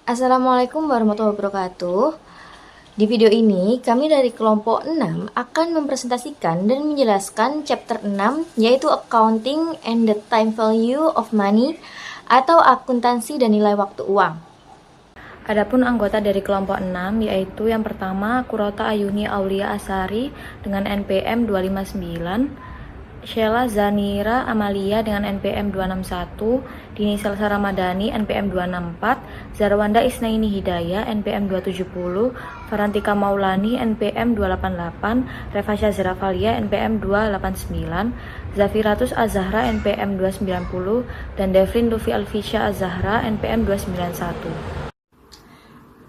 Assalamualaikum warahmatullahi wabarakatuh. Di video ini, kami dari kelompok 6 akan mempresentasikan dan menjelaskan chapter 6, yaitu Accounting and the Time Value of Money atau akuntansi dan nilai waktu uang. Adapun anggota dari kelompok 6 yaitu yang pertama Kurota Ayuni Aulia Asari dengan NPM 259, Sheila Zanira Amalia dengan NPM 261, Dini Salsa Ramadhani NPM 264, Zarwanda Isnaini Hidayah NPM 270, Farantika Maulani NPM 288, Reva Syazra Falia NPM 289, Zafiratus Azahra NPM 290, dan Devlin Lufi Alfisya Azahra NPM 291.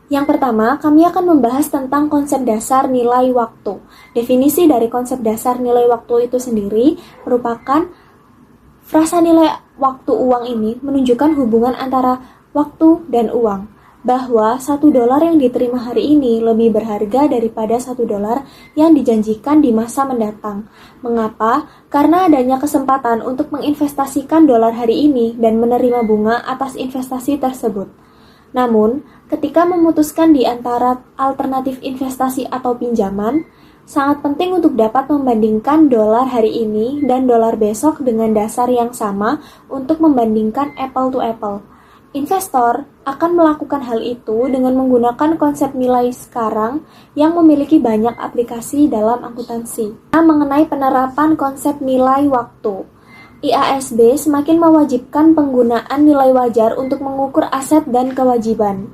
Yang pertama, kami akan membahas tentang konsep dasar nilai waktu. Definisi dari konsep dasar nilai waktu itu sendiri merupakan frasa nilai waktu uang ini menunjukkan hubungan antara waktu dan uang. Bahwa $1 yang diterima hari ini lebih berharga daripada $1 yang dijanjikan di masa mendatang. Mengapa? Karena adanya kesempatan untuk menginvestasikan dolar hari ini dan menerima bunga atas investasi tersebut. Namun, ketika memutuskan di antara alternatif investasi atau pinjaman, sangat penting untuk dapat membandingkan dolar hari ini dan dolar besok dengan dasar yang sama untuk membandingkan apple to apple. Investor akan melakukan hal itu dengan menggunakan konsep nilai sekarang yang memiliki banyak aplikasi dalam akuntansi. Mengenai penerapan konsep nilai waktu, IASB semakin mewajibkan penggunaan nilai wajar untuk mengukur aset dan kewajiban.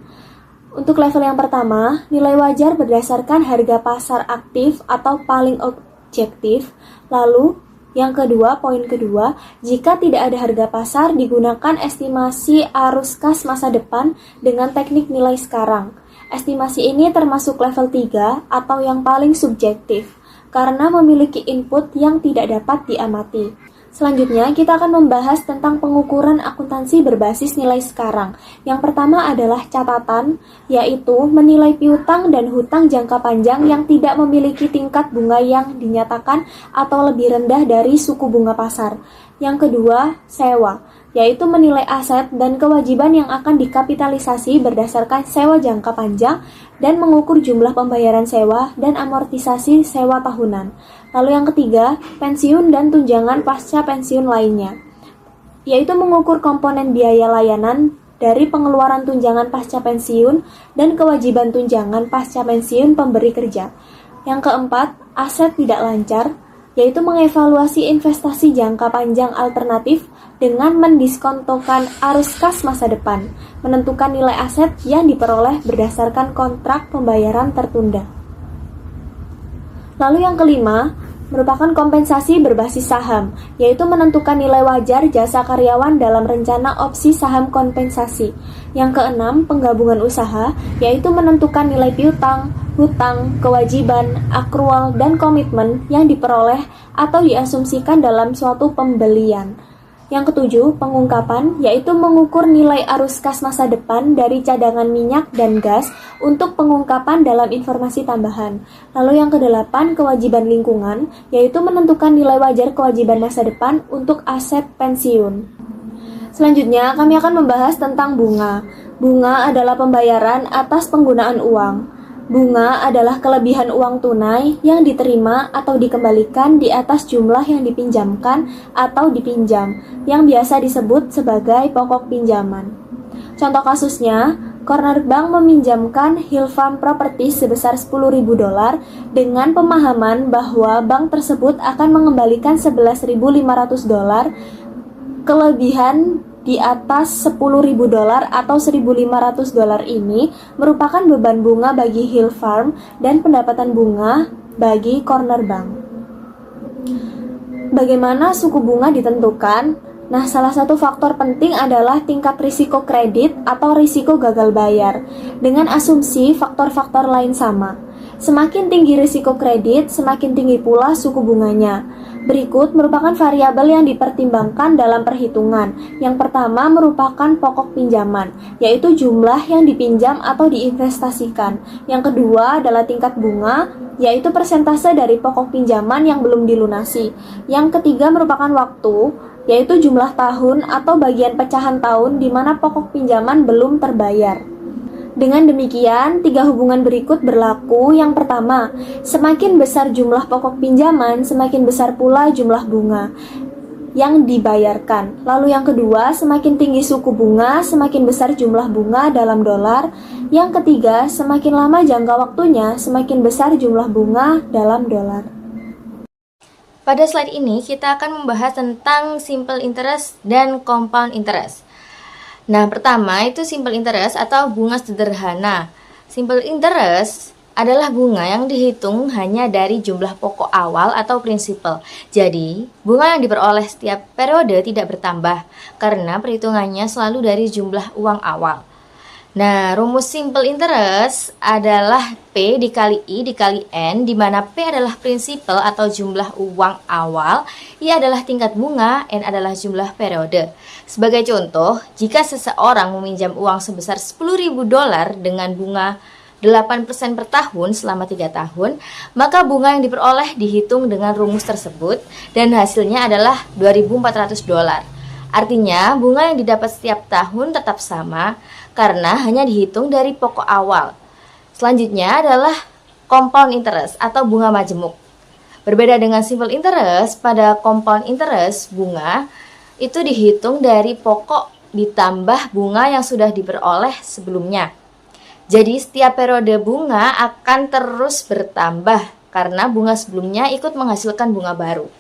Untuk level yang pertama, nilai wajar berdasarkan harga pasar aktif atau paling objektif. Lalu, yang kedua, poin kedua, jika tidak ada harga pasar, digunakan estimasi arus kas masa depan dengan teknik nilai sekarang. Estimasi ini termasuk level 3 atau yang paling subjektif, karena memiliki input yang tidak dapat diamati. Selanjutnya, kita akan membahas tentang pengukuran akuntansi berbasis nilai sekarang. Yang pertama adalah catatan, yaitu menilai piutang dan hutang jangka panjang yang tidak memiliki tingkat bunga yang dinyatakan atau lebih rendah dari suku bunga pasar. Yang kedua, sewa, yaitu menilai aset dan kewajiban yang akan dikapitalisasi berdasarkan sewa jangka panjang dan mengukur jumlah pembayaran sewa dan amortisasi sewa tahunan. Lalu yang ketiga, pensiun dan tunjangan pasca pensiun lainnya, yaitu mengukur komponen biaya layanan dari pengeluaran tunjangan pasca pensiun dan kewajiban tunjangan pasca pensiun pemberi kerja. Yang keempat, aset tidak lancar, yaitu mengevaluasi investasi jangka panjang alternatif dengan mendiskontokan arus kas masa depan, menentukan nilai aset yang diperoleh berdasarkan kontrak pembayaran tertunda. Lalu yang kelima, merupakan kompensasi berbasis saham, yaitu menentukan nilai wajar jasa karyawan dalam rencana opsi saham kompensasi. Yang keenam, penggabungan usaha, yaitu menentukan nilai piutang, hutang, kewajiban, akrual, dan komitmen yang diperoleh atau diasumsikan dalam suatu pembelian. Yang ketujuh, pengungkapan, yaitu mengukur nilai arus kas masa depan dari cadangan minyak dan gas untuk pengungkapan dalam informasi tambahan. Lalu yang kedelapan, kewajiban lingkungan, yaitu menentukan nilai wajar kewajiban masa depan untuk aset pensiun. Selanjutnya, kami akan membahas tentang bunga. Bunga adalah pembayaran atas penggunaan uang. Bunga adalah kelebihan uang tunai yang diterima atau dikembalikan di atas jumlah yang dipinjamkan atau dipinjam, yang biasa disebut sebagai pokok pinjaman. Contoh kasusnya, Corner Bank meminjamkan Hillfarm Properties sebesar $10.000 dengan pemahaman bahwa bank tersebut akan mengembalikan $11.500 kelebihan di atas $10.000 atau $1.500 ini merupakan beban bunga bagi Hillfarm dan pendapatan bunga bagi Corner Bank. Bagaimana suku bunga ditentukan? Nah, salah satu faktor penting adalah tingkat risiko kredit atau risiko gagal bayar, dengan asumsi faktor-faktor lain sama. Semakin tinggi risiko kredit, semakin tinggi pula suku bunganya. Berikut merupakan variabel yang dipertimbangkan dalam perhitungan. Yang pertama merupakan pokok pinjaman, yaitu jumlah yang dipinjam atau diinvestasikan. Yang kedua adalah tingkat bunga, yaitu persentase dari pokok pinjaman yang belum dilunasi. Yang ketiga merupakan waktu, yaitu jumlah tahun atau bagian pecahan tahun di mana pokok pinjaman belum terbayar. Dengan demikian, 3 hubungan berikut berlaku. Yang pertama, semakin besar jumlah pokok pinjaman, semakin besar pula jumlah bunga yang dibayarkan. Lalu yang kedua, semakin tinggi suku bunga, semakin besar jumlah bunga dalam dolar. Yang ketiga, semakin lama jangka waktunya, semakin besar jumlah bunga dalam dolar. Pada slide ini kita akan membahas tentang simple interest dan compound interest. Nah, pertama itu simple interest atau bunga sederhana. Simple interest adalah bunga yang dihitung hanya dari jumlah pokok awal atau prinsipal. Jadi, bunga yang diperoleh setiap periode tidak bertambah karena perhitungannya selalu dari jumlah uang awal. Nah, rumus simple interest adalah P dikali I dikali N, di mana P adalah prinsipal atau jumlah uang awal, I adalah tingkat bunga, N adalah jumlah periode. Sebagai contoh, jika seseorang meminjam uang sebesar $10.000 dengan bunga 8% per tahun selama 3 tahun, maka bunga yang diperoleh dihitung dengan rumus tersebut dan hasilnya adalah $2.400. Artinya, bunga yang didapat setiap tahun tetap sama karena hanya dihitung dari pokok awal. Selanjutnya adalah compound interest atau bunga majemuk. Berbeda dengan simple interest, pada compound interest bunga itu dihitung dari pokok ditambah bunga yang sudah diperoleh sebelumnya. Jadi setiap periode bunga akan terus bertambah karena bunga sebelumnya ikut menghasilkan bunga baru.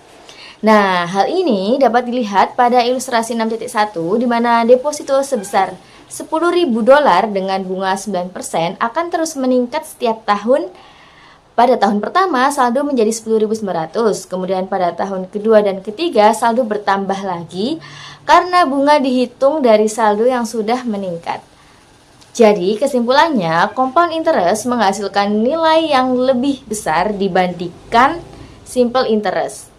Nah, hal ini dapat dilihat pada ilustrasi 6.1 di mana deposito sebesar $10.000 dengan bunga 9% akan terus meningkat setiap tahun. Pada tahun pertama saldo menjadi 10.900, kemudian pada tahun kedua dan ketiga saldo bertambah lagi karena bunga dihitung dari saldo yang sudah meningkat. Jadi kesimpulannya, compound interest menghasilkan nilai yang lebih besar dibandingkan simple interest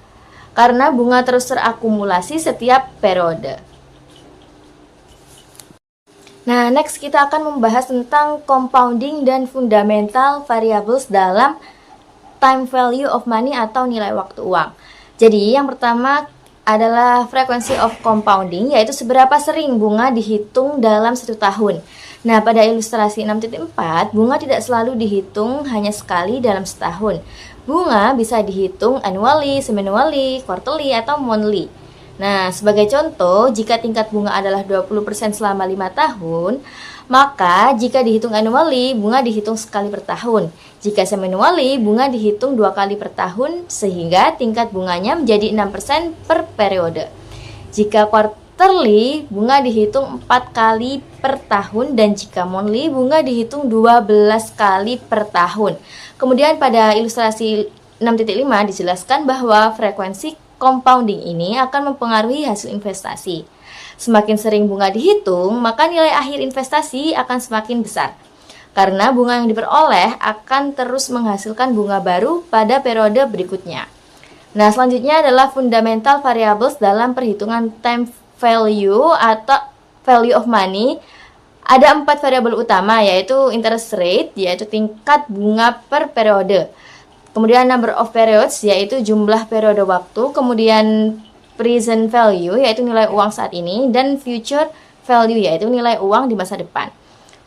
karena bunga terus terakumulasi setiap periode. Nah, next kita akan membahas tentang compounding dan fundamental variables dalam time value of money atau nilai waktu uang. Jadi, yang pertama adalah frequency of compounding, yaitu seberapa sering bunga dihitung dalam 1 tahun. Nah, pada ilustrasi 6.4, bunga tidak selalu dihitung hanya sekali dalam setahun. Bunga bisa dihitung annually, semi-annually, quarterly, atau monthly. Nah, sebagai contoh, jika tingkat bunga adalah 20% selama 5 tahun, maka jika dihitung annually, bunga dihitung sekali per tahun. Jika semi-annually, bunga dihitung 2 kali per tahun, sehingga tingkat bunganya menjadi 6% per periode. Jika quarterly, bunga dihitung 4 kali per tahun, dan jika monthly, bunga dihitung 12 kali per tahun. Kemudian pada ilustrasi 6.5 dijelaskan bahwa frekuensi compounding ini akan mempengaruhi hasil investasi. Semakin sering bunga dihitung, maka nilai akhir investasi akan semakin besar. Karena bunga yang diperoleh akan terus menghasilkan bunga baru pada periode berikutnya. Nah, selanjutnya adalah fundamental variables dalam perhitungan time value atau value of money. Ada 4 variabel utama, yaitu interest rate, yaitu tingkat bunga per periode. Kemudian number of periods, yaitu jumlah periode waktu. Kemudian present value, yaitu nilai uang saat ini. Dan future value, yaitu nilai uang di masa depan.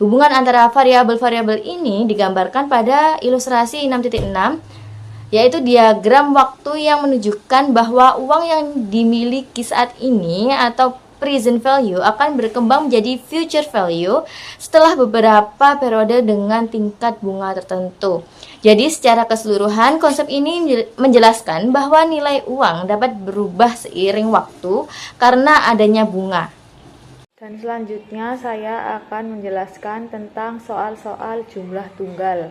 Hubungan antara variabel-variabel ini digambarkan pada ilustrasi 6.6, yaitu diagram waktu yang menunjukkan bahwa uang yang dimiliki saat ini atau present value akan berkembang menjadi future value setelah beberapa periode dengan tingkat bunga tertentu. Jadi secara keseluruhan konsep ini menjelaskan bahwa nilai uang dapat berubah seiring waktu karena adanya bunga. Dan selanjutnya saya akan menjelaskan tentang soal-soal jumlah tunggal.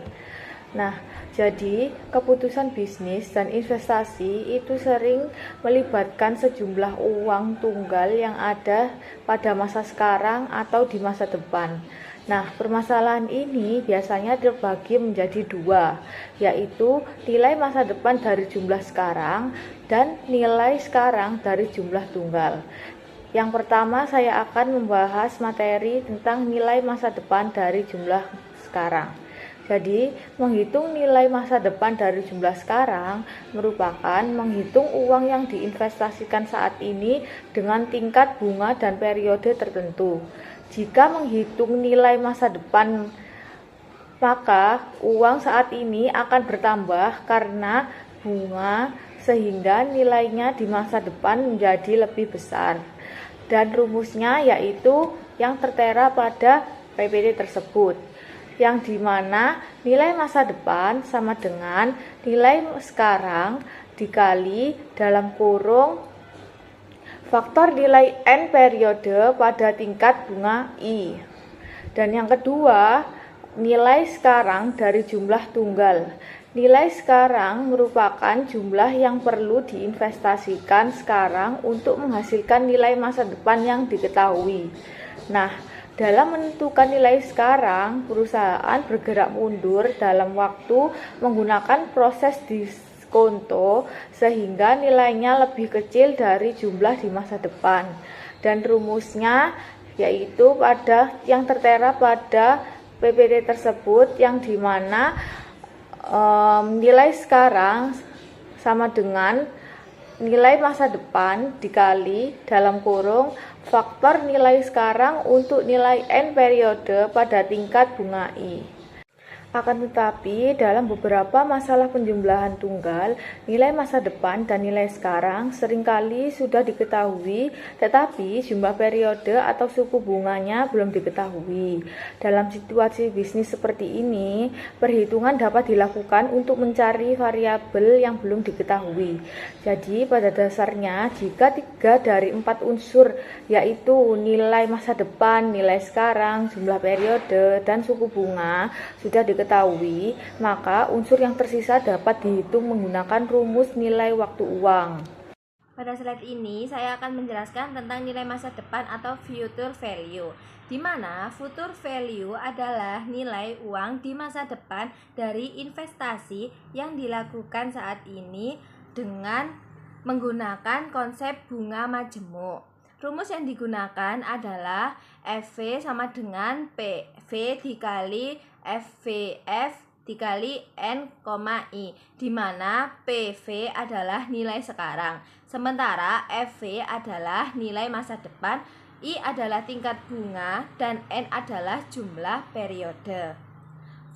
Nah, jadi keputusan bisnis dan investasi itu sering melibatkan sejumlah uang tunggal yang ada pada masa sekarang atau di masa depan. Nah, permasalahan ini biasanya terbagi menjadi 2, yaitu nilai masa depan dari jumlah sekarang dan nilai sekarang dari jumlah tunggal. Yang pertama, saya akan membahas materi tentang nilai masa depan dari jumlah sekarang. Jadi, menghitung nilai masa depan dari jumlah sekarang merupakan menghitung uang yang diinvestasikan saat ini dengan tingkat bunga dan periode tertentu. Jika menghitung nilai masa depan maka uang saat ini akan bertambah karena bunga, sehingga nilainya di masa depan menjadi lebih besar. Dan rumusnya yaitu yang tertera pada PPT tersebut, yang dimana nilai masa depan sama dengan nilai sekarang dikali dalam kurung faktor nilai N periode pada tingkat bunga I. Dan yang kedua, nilai sekarang dari jumlah tunggal. Nilai sekarang merupakan jumlah yang perlu diinvestasikan sekarang untuk menghasilkan nilai masa depan yang diketahui. Nah, dalam menentukan nilai sekarang, perusahaan bergerak mundur dalam waktu menggunakan proses diskonto sehingga nilainya lebih kecil dari jumlah di masa depan. Dan rumusnya yaitu pada yang tertera pada PPT tersebut, yang dimana nilai sekarang sama dengan nilai masa depan dikali dalam kurung faktor nilai sekarang untuk nilai N periode pada tingkat bunga I. Akan tetapi, dalam beberapa masalah penjumlahan tunggal, nilai masa depan dan nilai sekarang seringkali sudah diketahui, tetapi jumlah periode atau suku bunganya belum diketahui. Dalam situasi bisnis seperti ini, perhitungan dapat dilakukan untuk mencari variabel yang belum diketahui. Jadi, pada dasarnya, jika 3 dari 4 unsur, yaitu nilai masa depan, nilai sekarang, jumlah periode, dan suku bunga, sudah diketahui, maka unsur yang tersisa dapat dihitung menggunakan rumus nilai waktu uang. Pada slide ini saya akan menjelaskan tentang nilai masa depan atau future value, di mana future value adalah nilai uang di masa depan dari investasi yang dilakukan saat ini dengan menggunakan konsep bunga majemuk. Rumus yang digunakan adalah FV sama dengan PV dikali FVF dikali N, I, di mana PV adalah nilai sekarang, sementara FV adalah nilai masa depan, I adalah tingkat bunga, dan N adalah jumlah periode.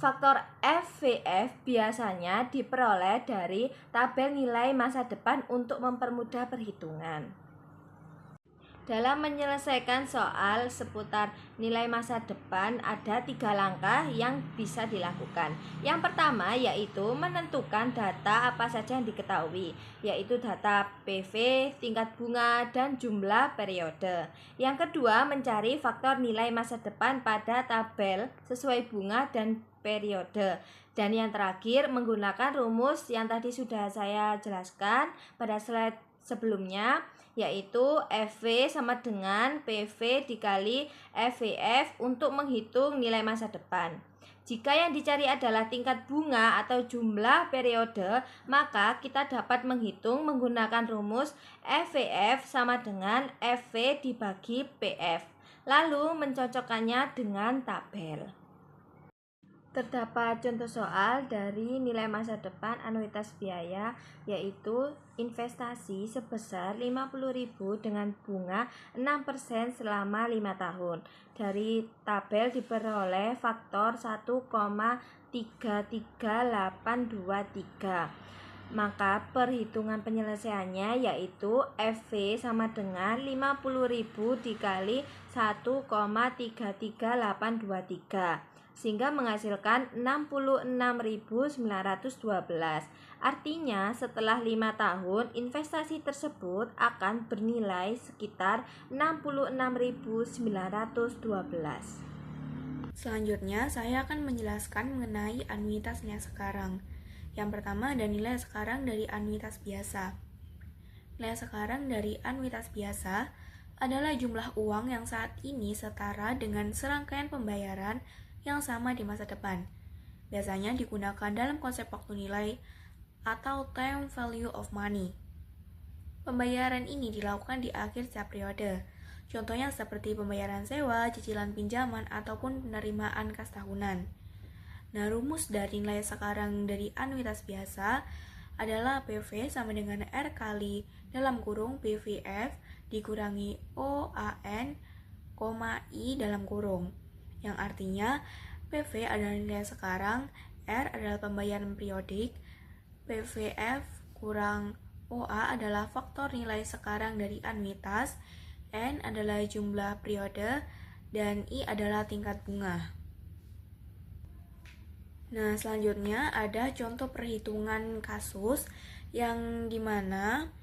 Faktor FVF biasanya diperoleh dari tabel nilai masa depan untuk mempermudah perhitungan. Dalam menyelesaikan soal seputar nilai masa depan, ada 3 langkah yang bisa dilakukan. Yang pertama yaitu menentukan data apa saja yang diketahui, yaitu data PV, tingkat bunga, dan jumlah periode. Yang kedua, mencari faktor nilai masa depan pada tabel sesuai bunga dan periode. Dan yang terakhir, menggunakan rumus yang tadi sudah saya jelaskan pada slide sebelumnya, yaitu FV sama dengan PV dikali FVF untuk menghitung nilai masa depan. Jika yang dicari adalah tingkat bunga atau jumlah periode, maka kita dapat menghitung menggunakan rumus FVF sama dengan FV dibagi PF, lalu mencocokkannya dengan tabel. Terdapat contoh soal dari nilai masa depan anuitas biaya, yaitu investasi sebesar 50.000 dengan bunga 6% selama 5 tahun. Dari tabel diperoleh faktor 1,33823. Maka perhitungan penyelesaiannya yaitu FV sama dengan 50.000 dikali 1,33823. Sehingga menghasilkan 66.912. Artinya setelah 5 tahun investasi tersebut akan bernilai sekitar 66.912. Selanjutnya saya akan menjelaskan mengenai anuitasnya sekarang. Yang pertama ada nilai sekarang dari anuitas biasa. Nilai sekarang dari anuitas biasa adalah jumlah uang yang saat ini setara dengan serangkaian pembayaran yang sama di masa depan. Biasanya digunakan dalam konsep waktu nilai atau time value of money. Pembayaran ini dilakukan di akhir setiap periode. Contohnya seperti pembayaran sewa, cicilan pinjaman, ataupun penerimaan kas tahunan. Nah, rumus dari nilai sekarang dari anuitas biasa adalah PV sama dengan R kali dalam kurung PVF dikurangi OAN, I dalam kurung. Yang artinya PV adalah nilai sekarang, R adalah pembayaran periodik, PVF kurang OA adalah faktor nilai sekarang dari anuitas, N adalah jumlah periode, dan I adalah tingkat bunga. Nah, selanjutnya ada contoh perhitungan kasus yang dimana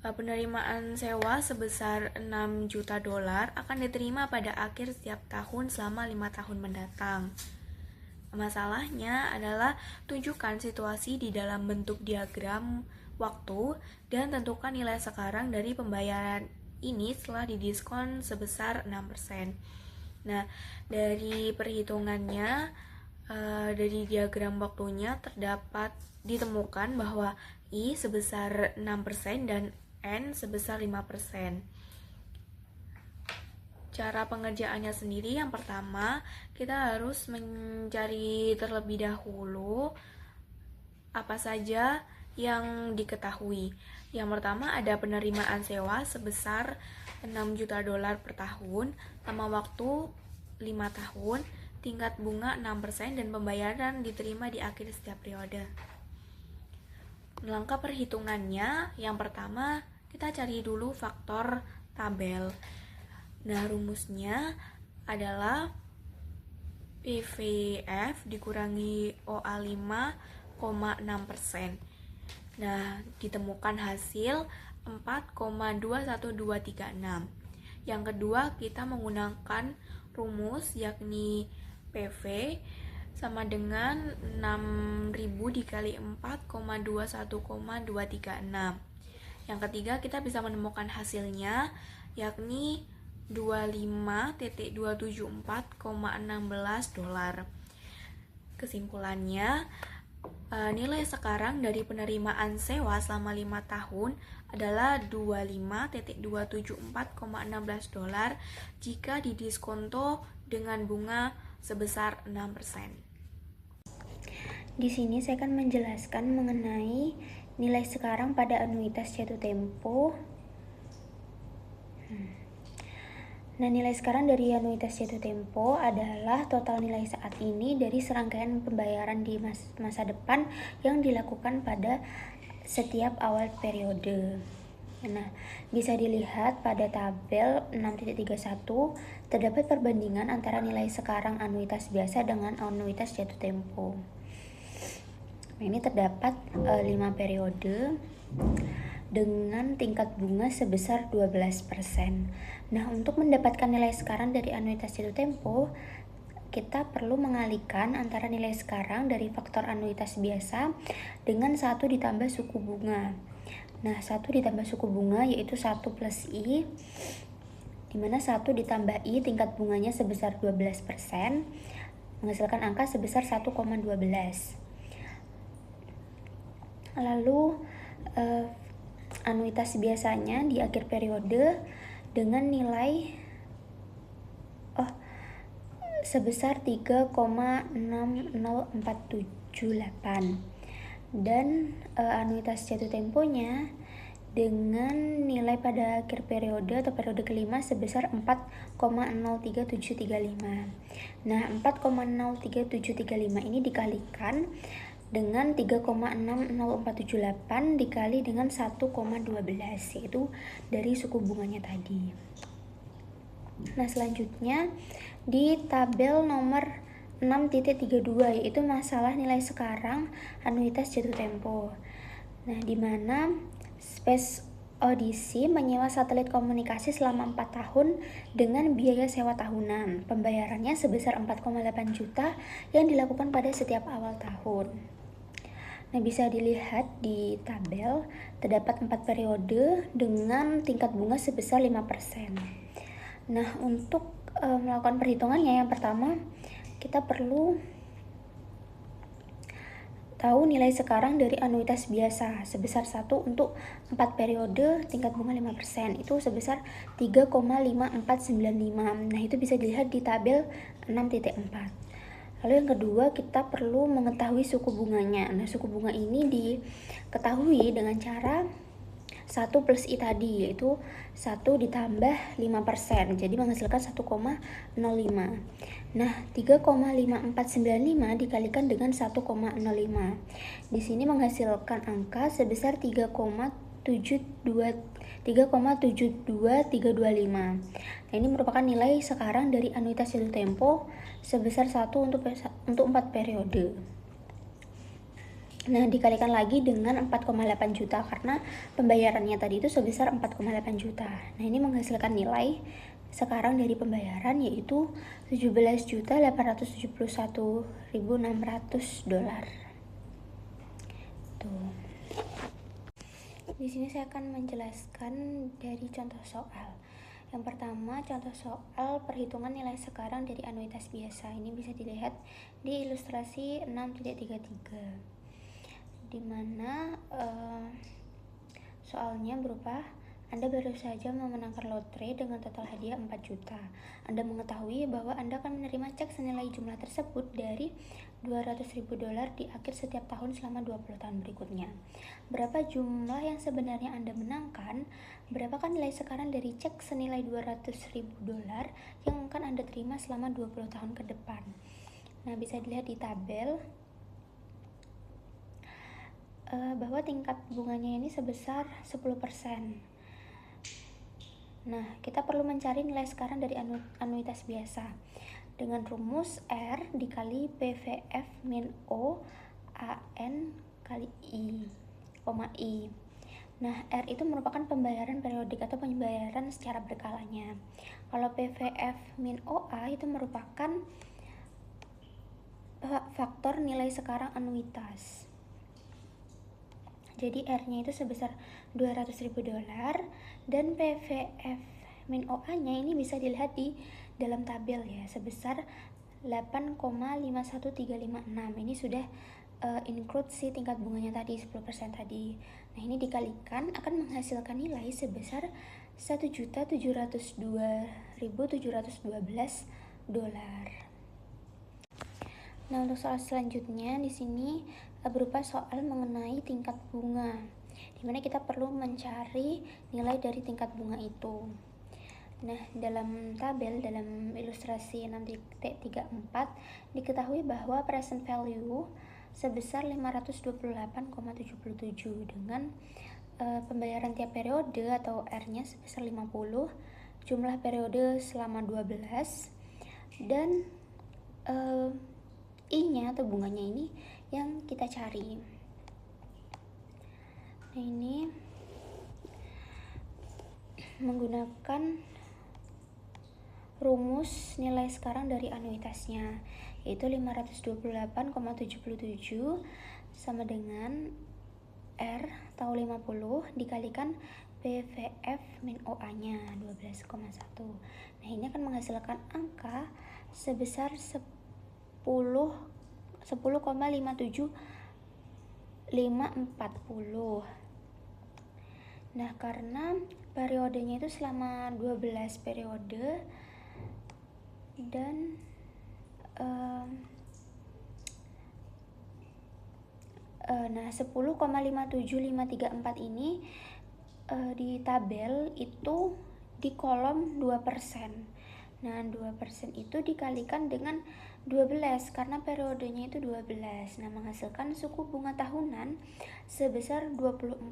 penerimaan sewa sebesar 6 juta dolar akan diterima pada akhir setiap tahun selama 5 tahun mendatang. Masalahnya adalah tunjukkan situasi di dalam bentuk diagram waktu dan tentukan nilai sekarang dari pembayaran ini setelah didiskon sebesar 6%. Nah, dari perhitungannya, dari diagram waktunya ditemukan bahwa I sebesar 6% dan N sebesar 5%. Cara pengerjaannya sendiri, yang pertama kita harus mencari terlebih dahulu apa saja yang diketahui. Yang pertama ada penerimaan sewa sebesar 6 juta dolar per tahun, lama waktu 5 tahun, tingkat bunga 6% dan pembayaran diterima di akhir setiap periode. Langkah perhitungannya, yang pertama kita cari dulu faktor tabel. Nah, rumusnya adalah PVF dikurangi OA 5,6%. Nah, ditemukan hasil 4,21236. Yang kedua, kita menggunakan rumus yakni PV sama dengan 6.000 dikali 4,21,236. Yang ketiga, kita bisa menemukan hasilnya yakni 25.274,16 dolar. Kesimpulannya, nilai sekarang dari penerimaan sewa selama 5 tahun adalah 25.274,16 dolar jika didiskonto dengan bunga sebesar 6%. Di sini saya akan menjelaskan mengenai nilai sekarang pada anuitas jatuh tempo. Nah, nilai sekarang dari anuitas jatuh tempo adalah total nilai saat ini dari serangkaian pembayaran di masa depan yang dilakukan pada setiap awal periode. Nah, bisa dilihat pada tabel 6.31 terdapat perbandingan antara nilai sekarang anuitas biasa dengan anuitas jatuh tempo. Nah, ini terdapat 5 periode dengan tingkat bunga sebesar 12%. Nah, untuk mendapatkan nilai sekarang dari anuitas jatuh tempo, kita perlu mengalihkan antara nilai sekarang dari faktor anuitas biasa dengan 1 ditambah suku bunga. Nah, 1 ditambah suku bunga yaitu 1 plus I, dimana 1 ditambah I tingkat bunganya sebesar 12%, menghasilkan angka sebesar 1,12. Lalu, anuitas biasanya di akhir periode dengan nilai sebesar 3,60478 dan anuitas jatuh temponya dengan nilai pada akhir periode atau periode kelima sebesar 4,03735. Nah, 4,03735 ini dikalikan dengan 3,60478 dikali dengan 1,12, yaitu dari suku bunganya tadi. Nah, selanjutnya di tabel nomor 6.32 yaitu masalah nilai sekarang anuitas jatuh tempo. Nah, di mana Space Odyssey menyewa satelit komunikasi selama 4 tahun dengan biaya sewa tahunan. Pembayarannya sebesar 4,8 juta yang dilakukan pada setiap awal tahun. Nah, bisa dilihat di tabel terdapat 4 periode dengan tingkat bunga sebesar 5%. Nah, untuk melakukan perhitungannya, yang pertama kita perlu tahu nilai sekarang dari anuitas biasa sebesar 1 untuk 4 periode tingkat bunga 5%, itu sebesar 3,5495. Nah, itu bisa dilihat di tabel 6.4. Lalu yang kedua, kita perlu mengetahui suku bunganya. Nah, suku bunga ini diketahui dengan cara 1 plus I tadi, yaitu 1 ditambah 5%, jadi menghasilkan 1,05. Nah, 3,5495 dikalikan dengan 1,05. Di sini menghasilkan angka sebesar 3,72325. Nah, ini merupakan nilai sekarang dari anuitas jatuh tempo sebesar 1 untuk 4 periode. Nah, dikalikan lagi dengan 4,8 juta karena pembayarannya tadi itu sebesar 4,8 juta. Nah, ini menghasilkan nilai sekarang dari pembayaran yaitu $17.871.600. Tuh. Di sini saya akan menjelaskan dari contoh soal. Yang pertama, contoh soal perhitungan nilai sekarang dari anuitas biasa. Ini bisa dilihat di ilustrasi 6.33. Di mana soalnya berupa Anda baru saja memenangkan lotre dengan total hadiah 4 juta. Anda mengetahui bahwa Anda akan menerima cek senilai jumlah tersebut dari $200.000 di akhir setiap tahun selama 20 tahun berikutnya. Berapa jumlah yang sebenarnya Anda menangkan? Berapakah nilai sekarang dari cek senilai $200.000 yang akan Anda terima selama 20 tahun ke depan? Nah, bisa dilihat di tabel bahwa tingkat bunganya ini sebesar 10%. Nah, kita perlu mencari nilai sekarang dari anuitas biasa dengan rumus R dikali PVF min O AN kali I, I. Nah, R itu merupakan pembayaran periodik atau pembayaran secara berkalanya. Kalau PVF min OA itu merupakan faktor nilai sekarang anuitas. Jadi R-nya itu sebesar $200.000 dan PVF min OA-nya ini bisa dilihat di dalam tabel ya, sebesar 8,51356. Ini sudah include si tingkat bunganya tadi 10% tadi. Nah, ini dikalikan akan menghasilkan nilai sebesar $1.702.712. Nah, untuk soal selanjutnya di sini berupa soal mengenai tingkat bunga, dimana kita perlu mencari nilai dari tingkat bunga itu. Nah, dalam tabel, dalam ilustrasi 6.34 diketahui bahwa present value sebesar 528,77 dengan pembayaran tiap periode atau R-nya sebesar 50, jumlah periode selama 12, dan I-nya atau bunganya ini yang kita cari. Nah, ini menggunakan rumus nilai sekarang dari anuitasnya, yaitu 528,77 sama dengan R atau 50 dikalikan PVF min OA-nya 12,1. Nah, ini akan menghasilkan angka sebesar 10,57540. Nah, karena periodenya itu selama 12 periode dan nah 10,57534 ini di tabel itu di kolom 2%. Nah, 2% itu dikalikan dengan 12 karena periodenya itu 12. Nah, menghasilkan suku bunga tahunan sebesar 24%.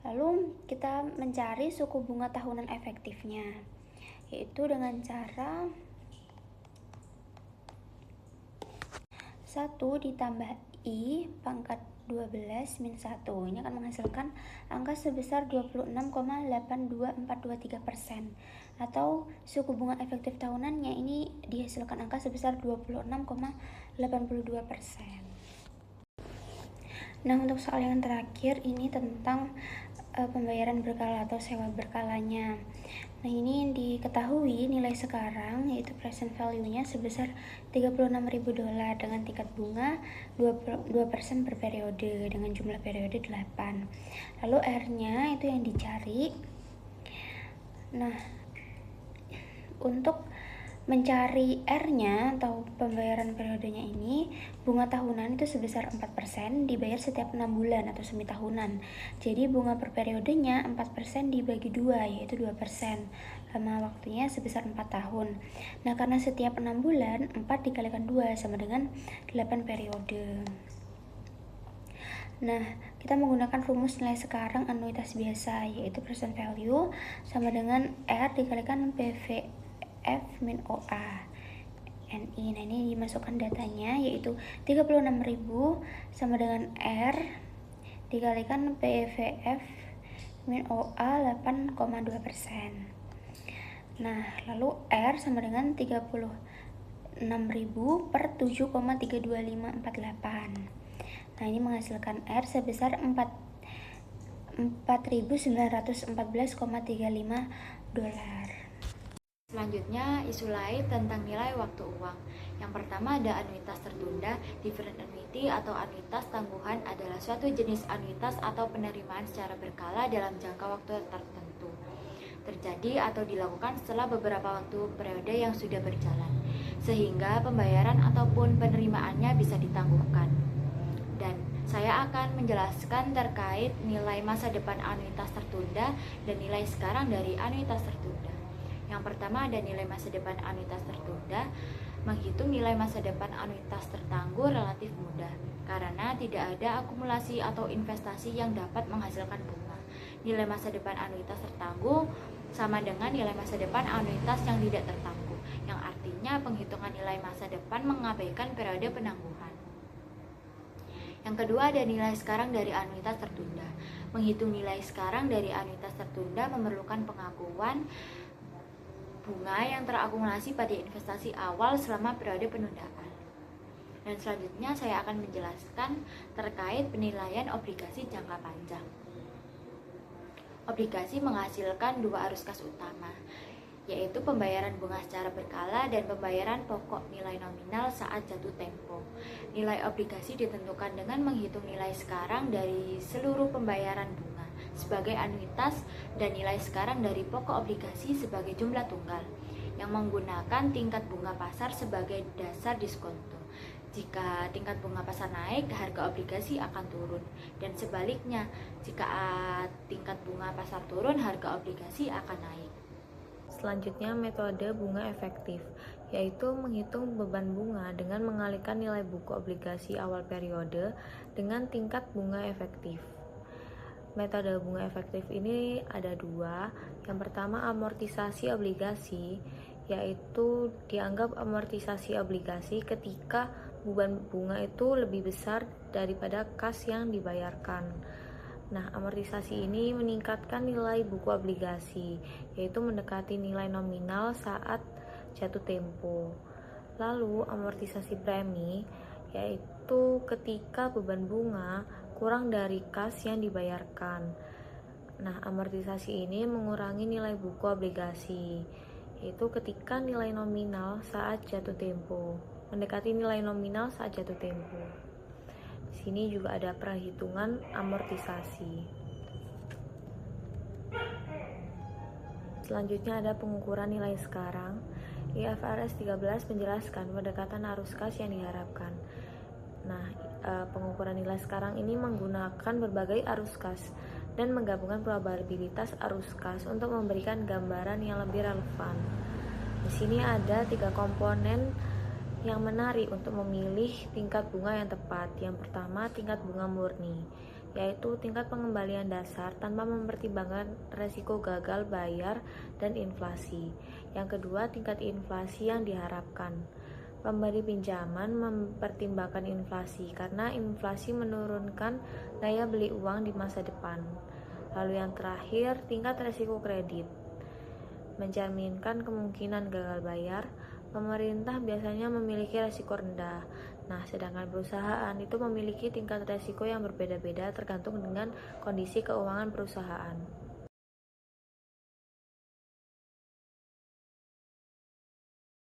Lalu kita mencari suku bunga tahunan efektifnya, yaitu dengan cara 1 ditambah I pangkat 12 min 1. Ini akan menghasilkan angka sebesar 26,82423%, atau suku bunga efektif tahunannya ini dihasilkan angka sebesar 26,82%. Nah, untuk soal yang terakhir ini tentang pembayaran berkala atau sewa berkalanya. Nah, ini yang diketahui nilai sekarang yaitu present value-nya sebesar $36.000 dengan tingkat bunga 2% per periode dengan jumlah periode 8. Lalu R-nya itu yang dicari. Nah, untuk Mencari R-nya atau pembayaran periodenya ini, bunga tahunan itu sebesar 4% dibayar setiap 6 bulan atau semi tahunan. Jadi bunga per periodenya 4% dibagi 2, yaitu 2%. Lama waktunya sebesar 4 tahun. Nah, karena setiap 6 bulan, 4 dikalikan 2 sama dengan 8 periode. Nah, kita menggunakan rumus nilai sekarang anuitas biasa, yaitu present value sama dengan R dikalikan PVF min OA NI. Nah, ini dimasukkan datanya, yaitu 36.000 sama dengan R dikalikan PVF min OA 8,2%. Nah, lalu R sama dengan 36.000 per 7,32548. Nah, ini menghasilkan R sebesar 4.914,35 dolar. Selanjutnya, isu lain tentang nilai waktu uang. Yang pertama ada anuitas tertunda. Different annuity atau anuitas tangguhan adalah suatu jenis anuitas atau penerimaan secara berkala dalam jangka waktu tertentu. Terjadi atau dilakukan setelah beberapa waktu periode yang sudah berjalan, sehingga pembayaran ataupun penerimaannya bisa ditangguhkan. Dan saya akan menjelaskan terkait nilai masa depan anuitas tertunda dan nilai sekarang dari anuitas tertunda. Yang pertama ada nilai masa depan anuitas tertunda. Menghitung nilai masa depan anuitas tertangguh relatif mudah, karena tidak ada akumulasi atau investasi yang dapat menghasilkan bunga. Nilai masa depan anuitas tertangguh sama dengan nilai masa depan anuitas yang tidak tertangguh, yang artinya penghitungan nilai masa depan mengabaikan periode penangguhan. Yang kedua ada nilai sekarang dari anuitas tertunda. Menghitung nilai sekarang dari anuitas tertunda memerlukan pengakuan bunga yang terakumulasi pada investasi awal selama periode penundaan. Dan selanjutnya saya akan menjelaskan terkait penilaian obligasi jangka panjang. Obligasi menghasilkan dua arus kas utama, yaitu pembayaran bunga secara berkala dan pembayaran pokok nilai nominal saat jatuh tempo. Nilai obligasi ditentukan dengan menghitung nilai sekarang dari seluruh pembayaran bunga sebagai anuitas dan nilai sekarang dari pokok obligasi sebagai jumlah tunggal, yang menggunakan tingkat bunga pasar sebagai dasar diskonto. Jika tingkat bunga pasar naik, harga obligasi akan turun, dan sebaliknya, jika tingkat bunga pasar turun, harga obligasi akan naik. Selanjutnya, metode bunga efektif, yaitu menghitung beban bunga dengan mengalihkan nilai buku obligasi awal periode dengan tingkat bunga efektif. Metode bunga efektif ini ada dua. Yang pertama, amortisasi obligasi, yaitu dianggap amortisasi obligasi ketika beban bunga itu lebih besar daripada kas yang dibayarkan. Nah, amortisasi ini meningkatkan nilai buku obligasi, yaitu mendekati nilai nominal saat jatuh tempo. Lalu, amortisasi premi, yaitu ketika beban bunga kurang dari kas yang dibayarkan. Nah, amortisasi ini mengurangi nilai buku obligasi, yaitu ketika nilai nominal saat jatuh tempo, mendekati nilai nominal saat jatuh tempo. Di sini juga ada perhitungan amortisasi. Selanjutnya ada pengukuran nilai sekarang. IFRS 13 menjelaskan pendekatan arus kas yang diharapkan. Nah, pengukuran nilai sekarang ini menggunakan berbagai arus kas dan menggabungkan probabilitas arus kas untuk memberikan gambaran yang lebih relevan. Di sini ada 3 komponen yang menarik untuk memilih tingkat bunga yang tepat. Yang pertama, tingkat bunga murni, yaitu tingkat pengembalian dasar tanpa mempertimbangkan resiko gagal bayar dan inflasi. Yang kedua, tingkat inflasi yang diharapkan. Pemberi pinjaman mempertimbangkan inflasi karena inflasi menurunkan daya beli uang di masa depan. Lalu yang terakhir, tingkat resiko kredit. Mencerminkan kemungkinan gagal bayar, pemerintah biasanya memiliki resiko rendah. Nah, sedangkan perusahaan itu memiliki tingkat resiko yang berbeda-beda tergantung dengan kondisi keuangan perusahaan.